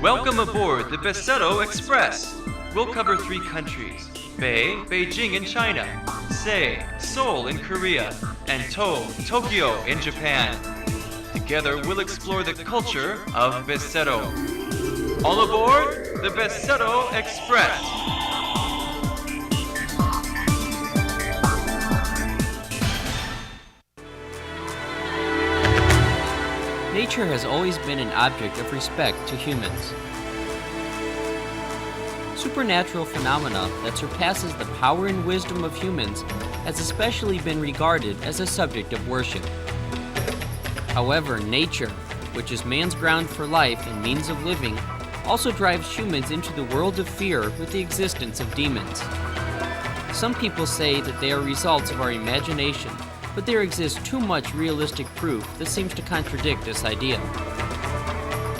Welcome aboard the Beseto Express. We'll cover 3 countries: Beijing in China, Sei, Seoul in Korea, and Tokyo in Japan. Together we'll explore the culture of Beseto. All aboard the Beseto Express! Nature has always been an object of respect to humans. Supernatural phenomena that surpasses the power and wisdom of humans has especially been regarded as a subject of worship. However, nature, which is man's ground for life and means of living, also drives humans into the world of fear with the existence of demons. Some people say that they are results of our imagination, but there exists too much realistic proof that seems to contradict this idea.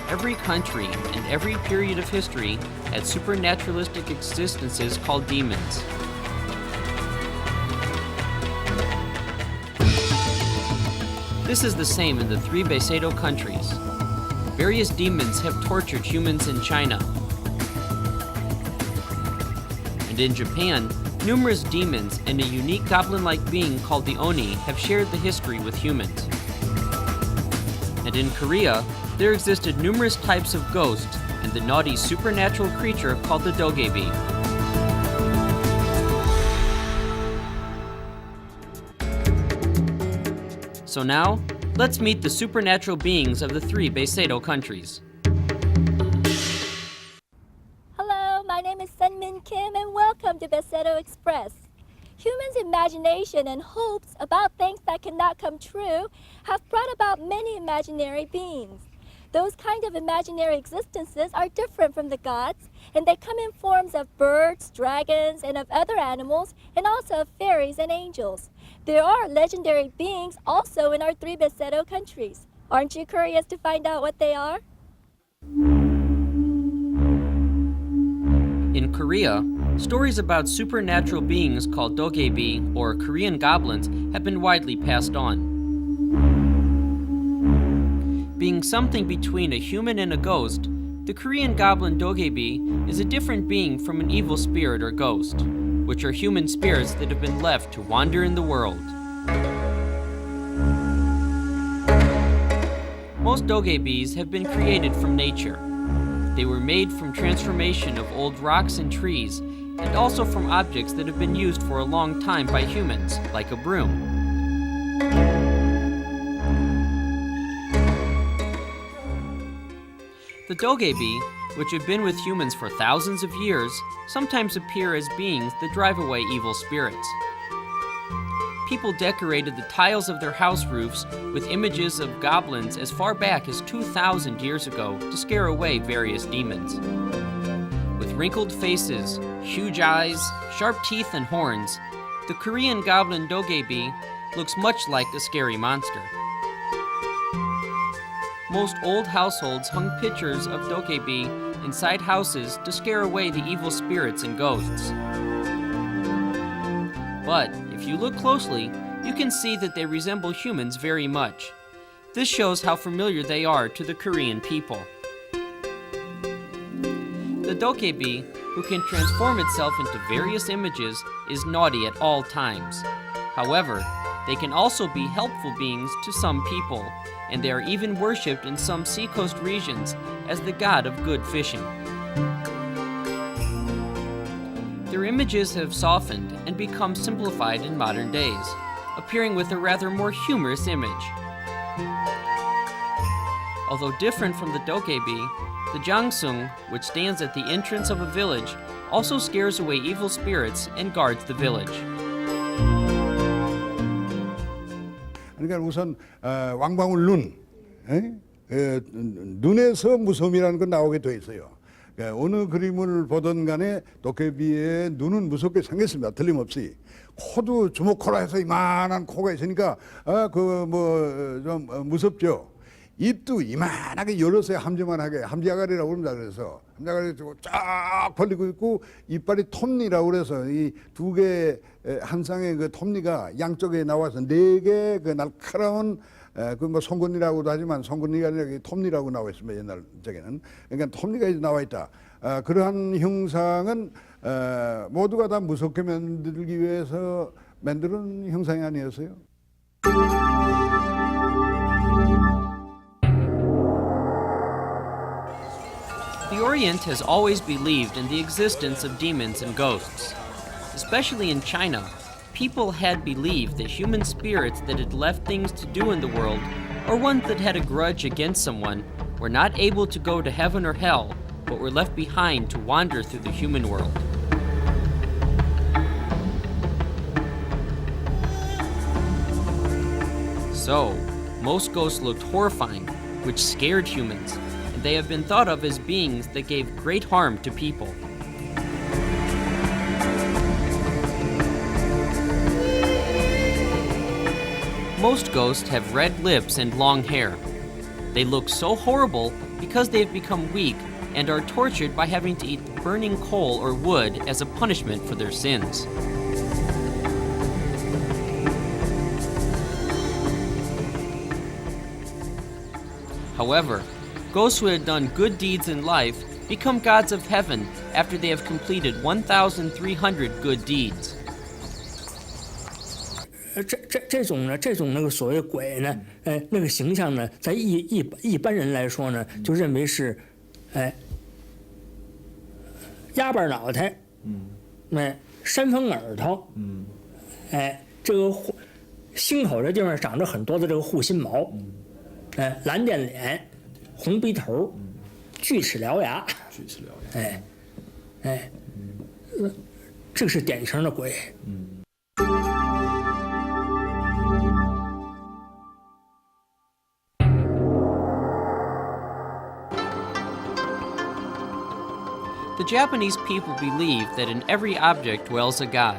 Every country and every period of history had supernaturalistic existences called demons. This is the same in the 3 Beseto countries. Various demons have tortured humans in China. And in Japan, numerous demons and a unique goblin-like being called the Oni have shared the history with humans. And in Korea, there existed numerous types of ghosts and the naughty supernatural creature called the Dokebi. So now, let's meet the supernatural beings of the 3 Beseto countries. My name is Sunmin Kim and welcome to Beseto Express. Humans' imagination and hopes about things that cannot come true have brought about many imaginary beings. Those kind of imaginary existences are different from the gods, and they come in forms of birds, dragons, and of other animals, and also of fairies and angels. There are legendary beings also in our 3 Beseto countries. Aren't you curious to find out what they are? In Korea, stories about supernatural beings called Dokebi, or Korean goblins, have been widely passed on. Being something between a human and a ghost, the Korean goblin Dokebi is a different being from an evil spirit or ghost, which are human spirits that have been left to wander in the world. Most Dokebis have been created from nature. They were made from transformation of old rocks and trees, and also from objects that have been used for a long time by humans, like a broom. The Dokebi, which have been with humans for thousands of years, sometimes appear as beings that drive away evil spirits. People decorated the tiles of their house roofs with images of goblins as far back as 2,000 years ago to scare away various demons. With wrinkled faces, huge eyes, sharp teeth, and horns, the Korean goblin Dokebi looks much like a scary monster. Most old households hung pictures of Dokebi inside houses to scare away the evil spirits and ghosts. But if you look closely, you can see that they resemble humans very much. This shows how familiar they are to the Korean people. The Dokebi, who can transform itself into various images, is naughty at all times. However, they can also be helpful beings to some people, and they are even worshipped in some seacoast regions as the god of good fishing. Their images have softened and become simplified in modern days, appearing with a rather more humorous image. Although different from the Dokebi, the Jangsung, which stands at the entrance of a village, also scares away evil spirits and guards the village. 그러니까 우선 왕방울 눈, 눈에서 무서움이라는 건 나오게 돼 있어요. 어느 그림을 보던 간에 도깨비의 눈은 무섭게 생겼습니다. 틀림없이. 코도 주먹코라 해서 이만한 코가 있으니까 좀 무섭죠. 입도 이만하게 열어서 함지만하게 함지아가리라고 합니다. 그래서 함지아가리 쫙 벌리고 있고 이빨이 톱니라고 그래서 이 2개 한 쌍의 그 톱니가 양쪽에 나와서 4개 그 날카로운 그 뭐 송곳니라고도 하지만 송곳니가 아니라 톱니라고 나와 있습니다. 옛날 적에는. 그러니까 톱니가 이제 나와 있다. 그러한 형상은 모두가 다 무섭게 만들기 위해서 만드는 형상이 아니었어요? The Orient has always believed in the existence of demons and ghosts. Especially in China, people had believed that human spirits that had left things to do in the world, or ones that had a grudge against someone, were not able to go to heaven or hell, but were left behind to wander through the human world. So, most ghosts looked horrifying, which scared humans, and they have been thought of as beings that gave great harm to people. Most ghosts have red lips and long hair. They look so horrible because they have become weak and are tortured by having to eat burning coal or wood as a punishment for their sins. However, ghosts who had done good deeds in life become gods of heaven after they have completed 1,300 good deeds. 这种那个所谓鬼呢，那个形象呢，在一般人来说呢，就认为是，鸭巴脑袋，山峰耳朵，这个心口这地方长着很多的这个护心毛，蓝点脸，红鼻头，锯齿獠牙，这是典型的鬼。The Japanese people believe that in every object dwells a god,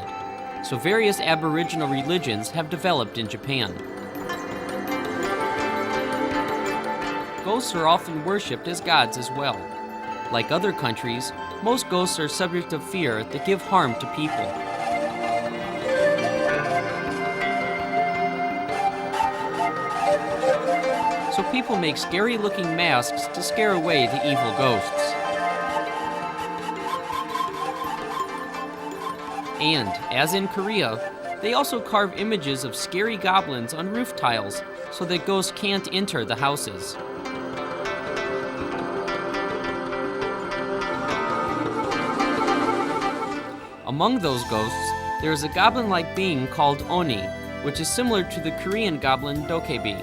so various Aboriginal religions have developed in Japan. Ghosts are often worshipped as gods as well. Like other countries, most ghosts are subject of fear that give harm to people. So people make scary-looking masks to scare away the evil ghosts. And, as in Korea, they also carve images of scary goblins on roof tiles so that ghosts can't enter the houses. Among those ghosts, there is a goblin-like being called Oni, which is similar to the Korean goblin Dokebi.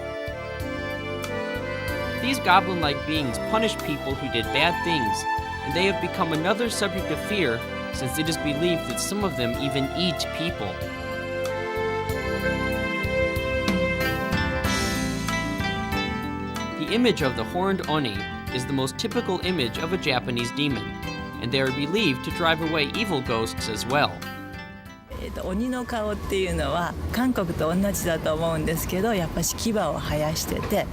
These goblin-like beings punish people who did bad things, and they have become another subject of fear since it is believed that some of them even eat people. The image of the horned Oni is the most typical image of a Japanese demon, and they are believed to drive away evil ghosts as well. 鬼の顔っていうのは韓国と同じだと思うんですけど、やっぱし牙を生やしてて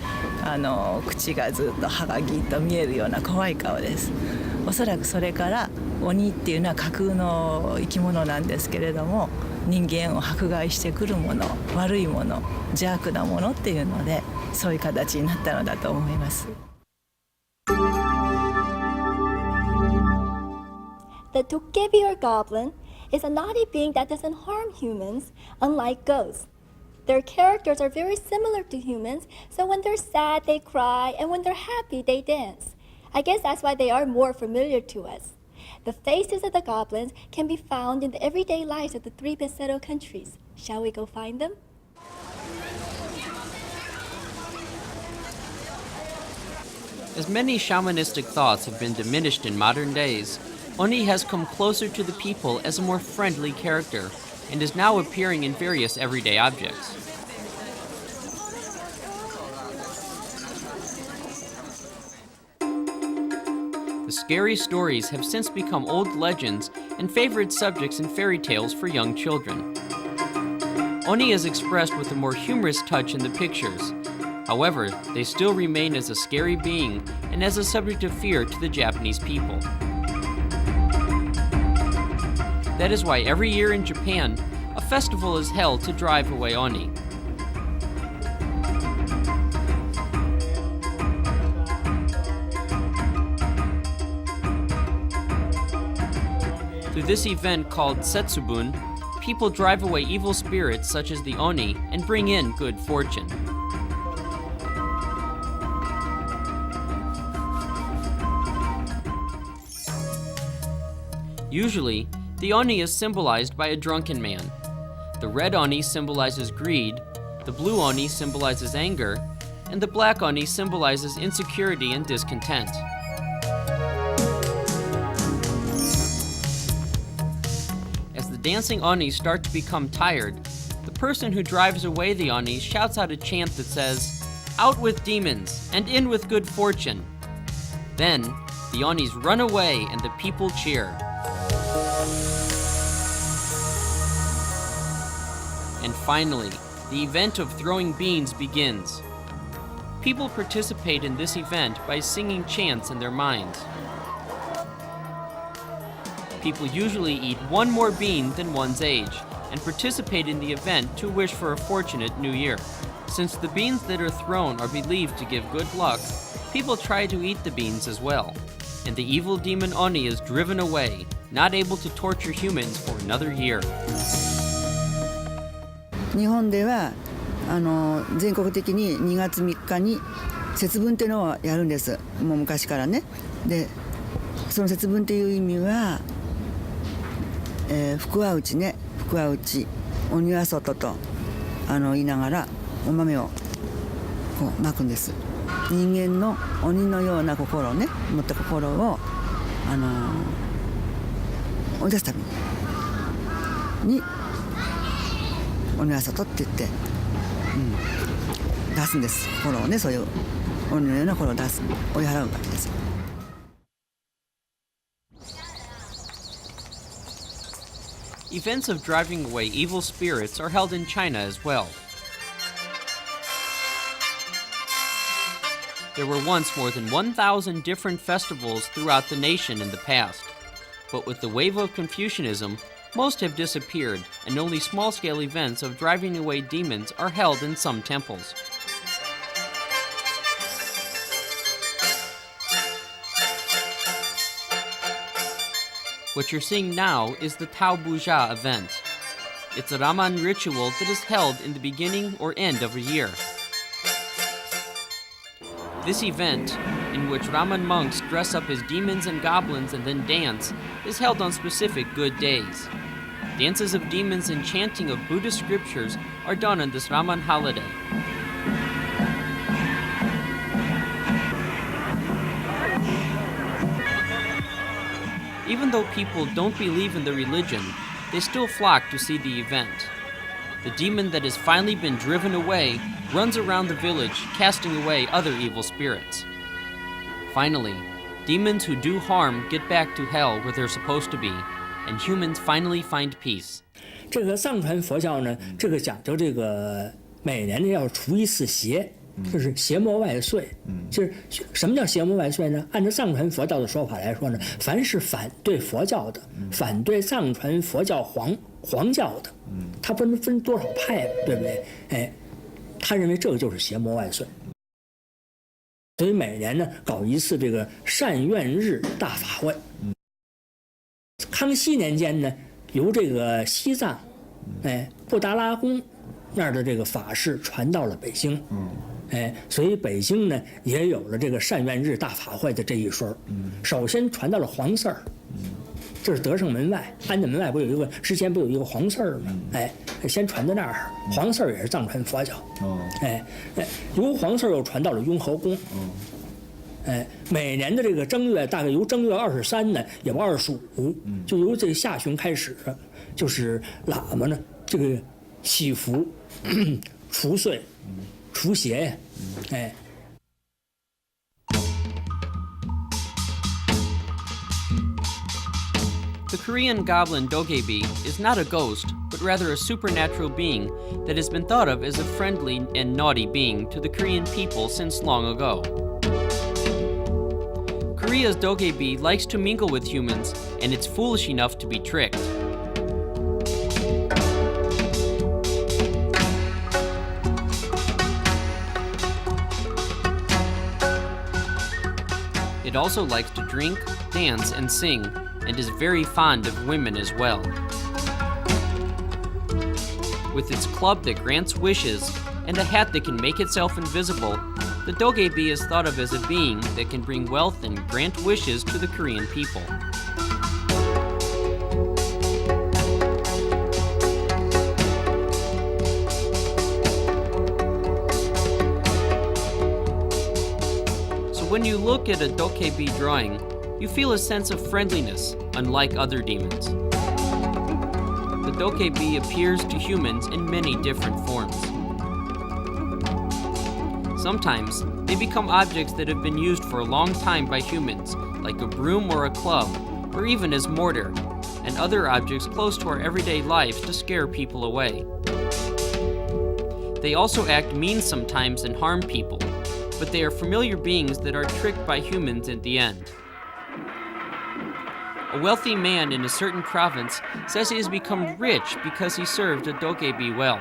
口がずっと歯がギッと見えるような怖い顔です。おそらくそれから鬼っていうのは架空の生き物なんですけれども、人間を迫害してくるもの、悪いもの、邪悪なものっていうので、そういう形になったのだと思います。The Dokebi or goblin is a naughty being that doesn't harm humans, unlike ghosts. Their characters are very similar to humans, so when they're sad, they cry, and when they're happy, they dance. I guess that's why they are more familiar to us. The faces of the goblins can be found in the everyday lives of the 3 Beseto countries. Shall we go find them? As many shamanistic thoughts have been diminished in modern days, Oni has come closer to the people as a more friendly character and is now appearing in various everyday objects. The scary stories have since become old legends and favorite subjects in fairy tales for young children. Oni is expressed with a more humorous touch in the pictures. However, they still remain as a scary being and as a subject of fear to the Japanese people. That is why every year in Japan, a festival is held to drive away Oni. Through this event called Setsubun, people drive away evil spirits such as the Oni and bring in good fortune. Usually, the Oni is symbolized by a drunken man. The red Oni symbolizes greed, the blue Oni symbolizes anger, and the black Oni symbolizes insecurity and discontent. As the dancing Onis start to become tired, the person who drives away the Onis shouts out a chant that says, "Out with demons, and in with good fortune." Then, the Onis run away and the people cheer. And finally, the event of throwing beans begins. People participate in this event by singing chants in their minds. People usually eat one more bean than one's age and participate in the event to wish for a fortunate new year. Since the beans that are thrown are believed to give good luck, people try to eat the beans as well. And the evil demon Oni is driven away, not able to torture humans for another year. 日本では全国的に2月3日に節分っていうのをやるんです。もう昔からね。でその節分っていう意味は、福は内ね、福は内、鬼は外と言いながらお豆をこう巻くんです。人間の鬼のような心をね、持った心を追い出すために鬼は外って言って、出すんです。心をね、そういう鬼のような心を出す、追い払うわけです。Events of driving away evil spirits are held in China as well. There were once more than 1,000 different festivals throughout the nation in the past. But with the wave of Confucianism, most have disappeared, and only small-scale events of driving away demons are held in some temples. What you're seeing now is the Tao Buja event. It's a Raman ritual that is held in the beginning or end of a year. This event, in which Raman monks dress up as demons and goblins and then dance, is held on specific good days. Dances of demons and chanting of Buddhist scriptures are done on this Raman holiday. Even though people don't believe in the religion, they still flock to see the event. The demon that has finally been driven away runs around the village, casting away other evil spirits. Finally, demons who do harm get back to hell where they're supposed to be, and humans finally find peace. 这个藏传佛教呢，这个讲究这个每年呢要除一次邪，就是邪魔外祟。就是什么叫邪魔外祟呢？按照藏传佛教的说法来说呢，凡是反对佛教的、反对藏传佛教黄教的，它分多少派，对不对？哎，他认为这个就是邪魔外祟。所以每年呢搞一次这个善愿日大法会。康熙年间呢，由这个西藏，布达拉宫那儿的这个法事传到了北京，所以北京呢也有了这个善愿日大法会的这一说。首先传到了黄寺儿，这是德胜门外，安定门外不有一个之前不有一个黄寺儿吗？先传到那儿，黄寺儿也是藏传佛教，由黄寺儿又传到了雍和宫。每年的这个正月，大概由正月23呢，也不25，就由这个下旬开始，就是喇嘛呢这个祈福、除祟、除邪呀，The Korean goblin Dokebi is not a ghost, but rather a supernatural being that has been thought of as a friendly and naughty being to the Korean people since long ago. Korea's Dokebi likes to mingle with humans, and it's foolish enough to be tricked. It also likes to drink, dance, and sing, and is very fond of women as well. With its club that grants wishes and a hat that can make itself invisible, the Dokebi is thought of as a being that can bring wealth and grant wishes to the Korean people. So when you look at a Dokebi drawing, you feel a sense of friendliness, unlike other demons. The Dokebi appears to humans in many different forms. Sometimes, they become objects that have been used for a long time by humans, like a broom or a club, or even as mortar, and other objects close to our everyday lives to scare people away. They also act mean sometimes and harm people, but they are familiar beings that are tricked by humans at the end. A wealthy man in a certain province says he has become rich because he served a Dokebi well.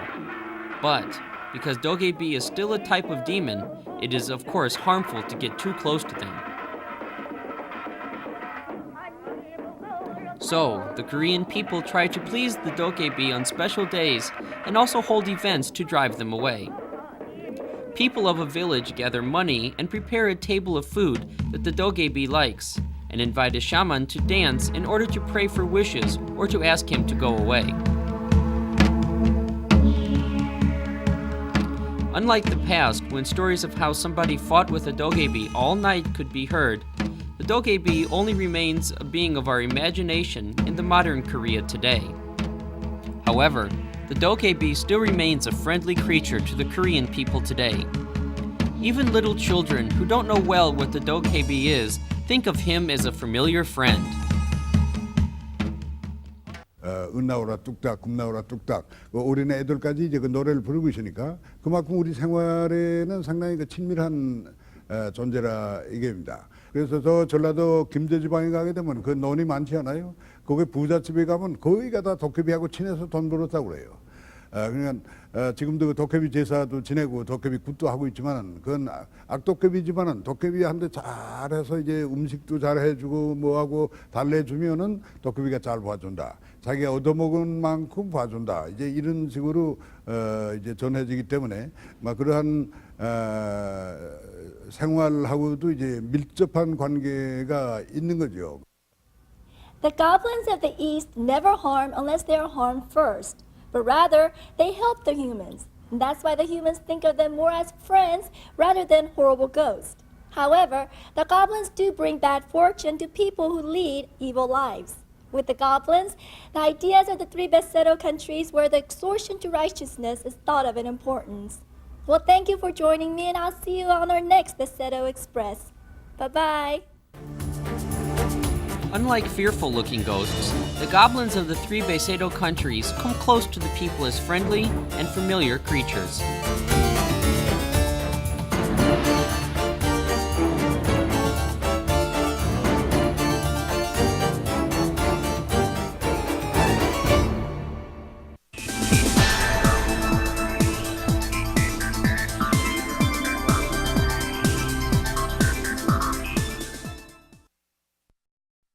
But because Dokebi is still a type of demon, it is of course harmful to get too close to them. So, the Korean people try to please the Dokebi on special days and also hold events to drive them away. People of a village gather money and prepare a table of food that the Dokebi likes, and invite a shaman to dance in order to pray for wishes or to ask him to go away. Unlike the past, when stories of how somebody fought with a Dokebi all night could be heard, the Dokebi only remains a being of our imagination in the modern Korea today. However, the Dokebi still remains a friendly creature to the Korean people today. Even little children who don't know well what the Dokebi is think of him as a familiar friend. 은나오라 뚝딱, 굽나오라 뚝딱. 어린애 애들까지 이제 그 노래를 부르고 있으니까 그만큼 우리 생활에는 상당히 그 친밀한 존재라 이게입니다. 그래서 저 전라도 김제 지방에 가게 되면 그 논이 많지 않아요? 거기 부잣집에 가면 거기가 다 도깨비하고 친해서 돈 벌었다고 그래요. 그러니까 지금도 그 도깨비 제사도 지내고 도깨비 굿도 하고 있지만 그건 악도깨비지만은 도깨비한테 잘해서 이제 음식도 잘 해주고 뭐하고 달래주면은 도깨비가 잘 봐준다. 자기가 얻어먹은 만큼 봐준다. 이제 이런 식으로 이제 전해지기 때문에 막 그러한 생활하고도 이제 밀접한 관계가 있는 거죠. The goblins of the East never harm unless they are harmed first, but rather they help the humans. And that's why the humans think of them more as friends rather than horrible ghosts. However, the goblins do bring bad fortune to people who lead evil lives. With the goblins, the ideas of the three Beseto countries where the extortion to righteousness is thought of in importance. Well, thank you for joining me, and I'll see you on our next Beseto Express. Bye-bye. Unlike fearful-looking ghosts, the goblins of the three Beseto countries come close to the people as friendly and familiar creatures.